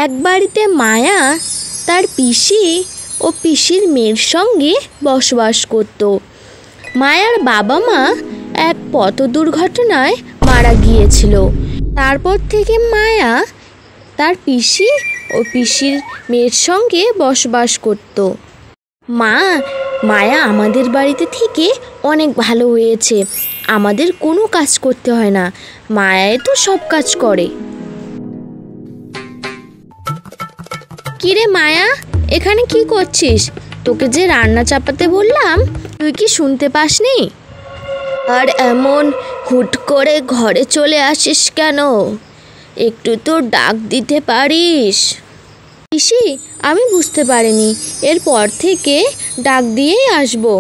এক বাড়িতে মায়া তার পিসি ও পিসির মেয়ের সঙ্গে বসবাস করত। মায়ার বাবা মা এক পথ দুর্ঘটনায় মারা গিয়েছিল। তারপর থেকে মায়া তার পিসি ও পিসির মেয়ের সঙ্গে বসবাস করত। মায়া আমাদের বাড়িতে থেকে অনেক ভালো হয়েছে। আমাদের কোনো কাজ করতে হয় না, মায়াই তো সব কাজ করে। কিরে মায়া, এখানে কি করছিস? তোকে যে রান্না চাপাতে বললাম, তুই কি শুনতে পাসনি? আর এমন হুট করে ঘরে চলে আসিস কেন? একটু তো ডাক দিতে পারিস। পিসি, আমি বুঝতে পারিনি, এরপর থেকে ডাক দিয়েই আসবো।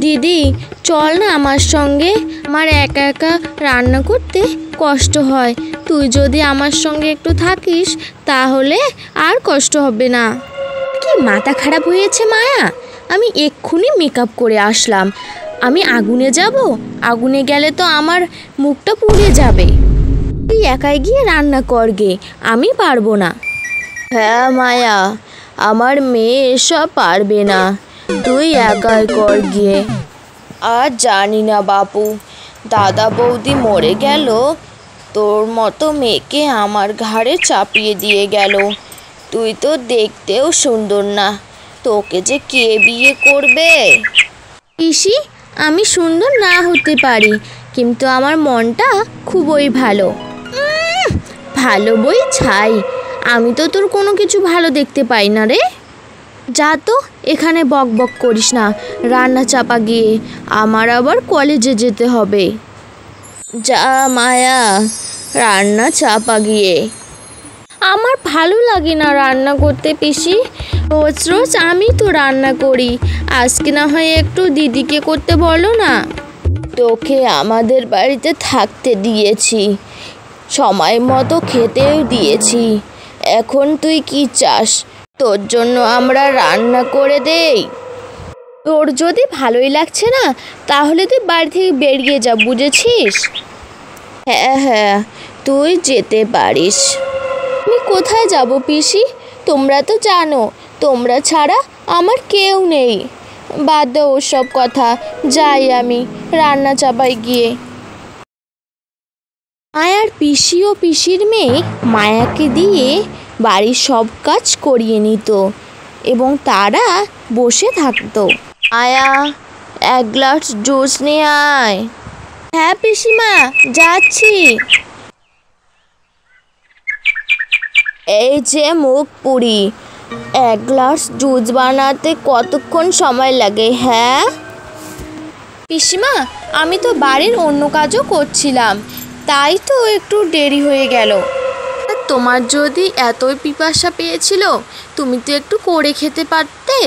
দিদি, চল না আমার সঙ্গে, আমার একা একা রান্না করতে কষ্ট হয়। তুই যদি আমার সঙ্গে একটু থাকিস তাহলে আর কষ্ট হবে না। কি মাথা খারাপ হয়েছে মায়া? আমি এক্ষুনি মেকআপ করে আসলাম। আমি আগুনে যাব? আগুনে গেলে তো আমার মুখটা পুড়ে যাবে। তুই একাই গিয়ে রান্না কর গে, আমি পারবো না। হ্যাঁ মায়া, আমার মেয়ে এসব পারবে না, তুই একাই কর গিয়ে। আর জানি না বাপু, দাদা বৌদি মরে গেল, তোর মতো মেয়েকে আমার ঘাড়ে চাপিয়ে দিয়ে গেল। তুই তো দেখতেও সুন্দর না, তোকে যে কে বিয়ে করবে? পিসি, আমি সুন্দর না হতে পারি, কিন্তু আমার মনটা খুবই ভালো। ভালো বই ছাই, আমি তো তোর কোনো কিছু ভালো দেখতে পাই না রে। যা তো, এখানে বক বক করিস না, রান্না চাপা গিয়ে, আমার আবার কলেজে যেতে হবে। যা মায়া, রান্না চাপা গিয়ে। আমার ভালো লাগে না রান্না করতে পিসি, রোজ রোজ আমি তো রান্না করি, আজকে না হয় একটু দিদিকে করতে বলো না। তোকে আমাদের বাড়িতে থাকতে দিয়েছি, সময় মতো খেতেও দিয়েছি, এখন তুই কি চাস তোর জন্য আমরা রান্না করে দেই? তোর যদি ভালোই লাগছে না তাহলে তুই বাড়ি থেকে বেরিয়ে যা, বুঝেছিস? হ্যাঁ হ্যাঁ, তুই যেতে পারিস। আমি কোথায় যাব পিসি? তোমরা তো জানো তোমরা ছাড়া আমার কেউ নেই। বাদ দাও ওসব কথা, যাই আমি রান্না চাপাই গিয়ে। মায়ার পিসি ও পিসির মেয়ে মায়াকে দিয়ে বাড়ির সব কাজ করিয়ে নিত এবং তারা বসে থাকতো। মায়া, এক গ্লাস জুস নিয়ে আয়। হ্যাঁ পিসিমা, যাচ্ছি। এই যে মুখ পুরি, এক গ্লাস জুস বানাতে কতক্ষণ সময় লাগে? হ্যাঁ পিসিমা, আমি তো বাড়ির অন্য কাজও করছিলাম, তাই তো একটু দেরি হয়ে গেল। তোমার যদি এতই পিপাসা পেয়েছিল তুমি তো একটু করে খেতে পারতে।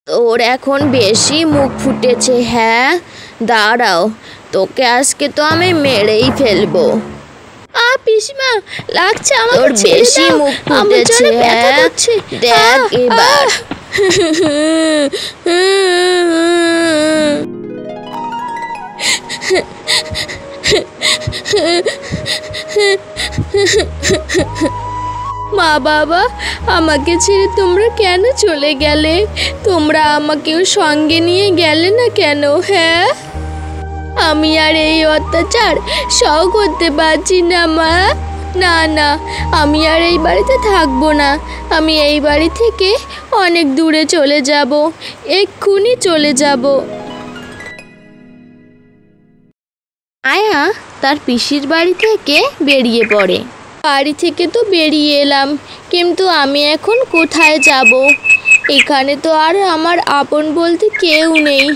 তোর এখন বেশি মুখ ফুটেছে। হ্যাঁ দাঁড়াও, তোকে আজকে তো আমি মেরেই ফেলবো। পিসিমা, লাগছে আমার, তোর বেশি মুখ ফুটেছে। হ্যাঁ দেখ এবার। মা বাবা, আমাকে ছেড়ে তোমরা কেন চলে গেলে? তোমরা আমাকেও সঙ্গে নিয়ে গেলে না কেন? হ্যাঁ, আমি আর এই অত্যাচার সহ করতে পারছি না মা। না না, আমি আর এই বাড়িতে থাকবো না, আমি এই বাড়ি থেকে অনেক দূরে চলে যাব, এক্ষুনি চলে যাব। আয়া তার পিসির বাড়ি থেকে বেরিয়ে পড়ে। বাড়ি থেকে তো বেরিয়ে এলাম, কিন্তু আমি এখন কোথায় যাব? এখানে তো আর আমার আপন বলতে কেউ নেই।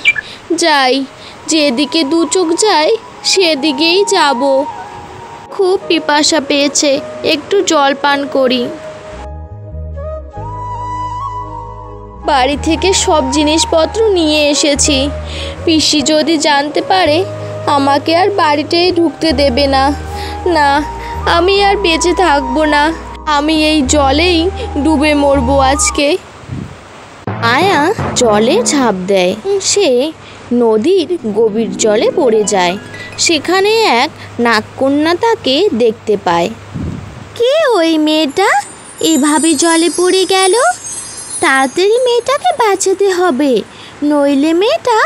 যাই, যেদিকে দু চোখ যায় সেদিকেই যাব। খুব পিপাসা পেয়েছে, একটু জল পান করি। বাড়ি থেকে সব জিনিসপত্র নিয়ে এসেছি, পিসি যদি জানতে পারে আমাকে আর বাড়িতেই ঢুকতে দেবে না। না, আমি আর বেঁচে থাকবো না, আমি এই জলেই ডুবে মরবো আজকে। আয়া জলে ঝাঁপ দেয়, সে নদীর গভীর জলে পড়ে যায়। সেখানে এক নাগকন্যা তাকে দেখতে পায়। কে ওই মেয়েটা? এভাবে জলে পড়ে গেল? তাড়াতাড়ি মেয়েটাকে বাঁচাতে হবে, নইলে মেয়েটা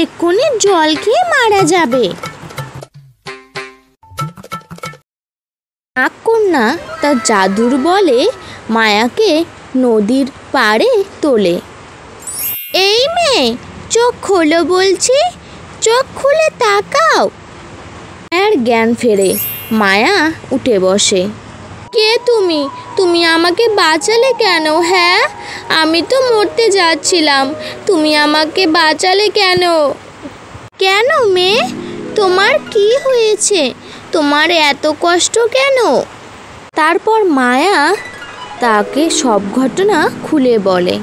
এক্ষুনি জল খেয়ে মারা যাবে। নাগকন্যা তার জাদুর বলে মায়াকে নদীর পাড়ে তোলে। এই মেয়ে, চোখ খোলো বলছি, চোখ খুলে তাকাও। মায়ার জ্ঞান ফেরে, মায়া উঠে বসে। কে তুমি? তুমি আমাকে বাঁচালে কেন? হ্যাঁ, আমি তো মরতে যাচ্ছিলাম, তুমি আমাকে বাঁচালে কেন? কেন মেয়ে, তোমার কি হয়েছে? তোমার এত কষ্ট কেন? তারপর মায়া তাকে সব ঘটনা খুলে বলে।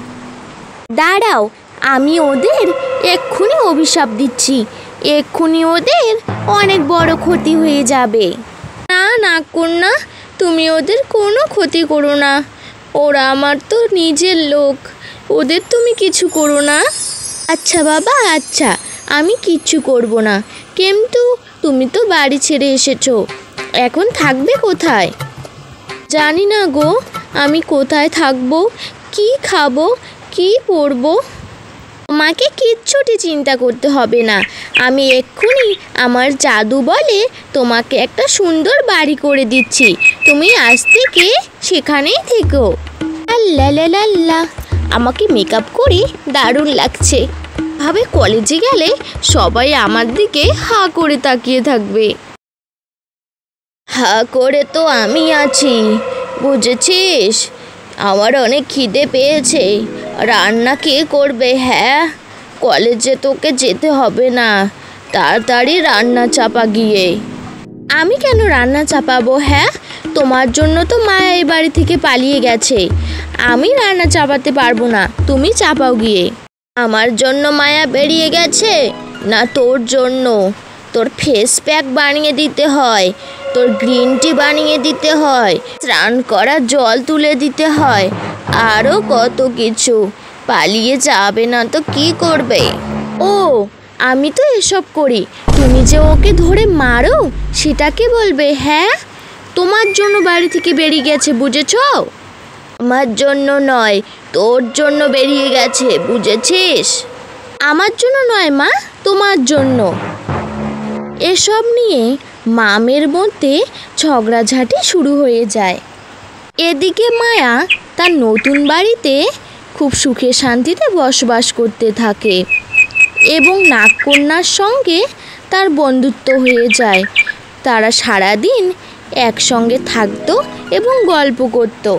দাঁড়াও, আমি ওদের এক্ষুনি অভিশাপ দিচ্ছি, এক্ষুনি ওদের অনেক বড় ক্ষতি হয়ে যাবে। না নাগকন্যা, তুমি ওদের কোনো ক্ষতি করো না, ওরা আমার তো নিজের লোক, ওদের তুমি কিছু করো না। আচ্ছা বাবা, আচ্ছা, আমি কিচ্ছু করব না, কিন্তু তুমি তো বাড়ি ছেড়ে এসেছো, এখন থাকবে কোথায়? জানি না গো, আমি কোথায় থাকবো, কি খাবো, কি পরবো। তোমাকে কিচ্ছুটি চিন্তা করতে হবে না, আমি এক্ষুনি আমার জাদু বলে তোমাকে একটা সুন্দর বাড়ি করে দিচ্ছি, তুমি আজ থেকে সেখানেই থেকো। আল্লাহ, আমাকে মেকআপ করে দারুণ লাগছে, ভাবে কলেজে গেলে সবাই আমার দিকে হা করে তাকিয়ে থাকবে। হা করে তো আমি আছি, বুঝেছিস? আমার অনেক খিদে পেয়েছে, রান্না কে করবে? হ্যাঁ, কলেজে তোকে যেতে হবে না, তাড়াতাড়ি রান্না চাপা গিয়ে। আমি কেন রান্না চাপাবো? হ্যাঁ, তোমার জন্য তো মায়া এই বাড়ি থেকে পালিয়ে গেছে, আমি রান্না চাপাতে পারবো না, তুমি চাপাও গিয়ে। আমার জন্য মায়া বেরিয়ে গেছে না তোর জন্য? তোর ফেস প্যাক বানিয়ে দিতে হয়, তোর গ্রিন টি বানিয়ে দিতে হয়, স্নান করা জল তুলে দিতে হয়, আরও কত কিছু। পালিয়ে যাবে না তো কি করবে? ও, আমি তো এসব করি, তুমি যে ওকে ধরে মারো সেটাকে বলবে? হ্যাঁ, তোমার জন্য বাড়ি থেকে বেরিয়ে গেছে, বুঝেছো? আমার জন্য নয়, তোর জন্য বেরিয়ে গেছে, বুঝেছিস? আমার জন্য নয় মা, তোমার জন্য। এসব নিয়ে মামের মধ্যে ঝগড়াঝাটি শুরু হয়ে যায়। এদিকে মায়া তার নতুন বাড়িতে খুব সুখে শান্তিতে বসবাস করতে থাকে এবং নাগকন্যার সঙ্গে তার বন্ধুত্ব হয়ে যায়। তারা সারাদিন একসঙ্গে থাকতো এবং গল্প করতো।